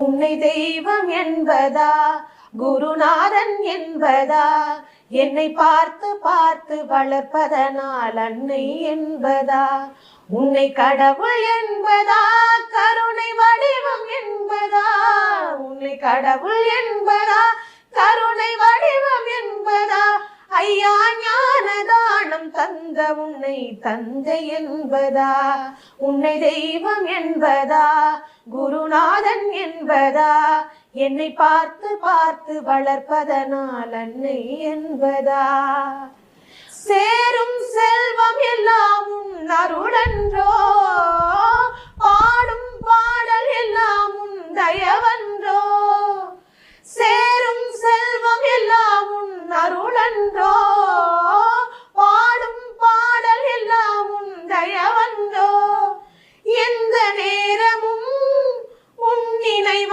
உன்னை தெய்வம் என்பதா, குருநாதன் என்பதா, என்னை பார்த்து பார்த்து வளர்ப்பதனால் அன்னை என்பதா, உன்னை கடவுள் என்பதா, கருணை வடிவம் என்பதா, உன்னை கடவுள் என்பதா, கருணை வடிவம் என்பதா, ஐயா ஞானதானம் தந்த உன்னை தந்தை என்பதா, உன்னை தெய்வம் என்பதா, குருநாதன் என்பதா, என்னை பார்த்து பார்த்து வளர்ப்பதனால் அன்னை என்பதா, சேரும் செல்வம் எல்லாம் உன் அருளன்றோ, பாடும் பாடல் எல்லாம் உன் தயவன்றோ, சேரும் செல்வம் எல்லாம் உன் அருளன்றோ,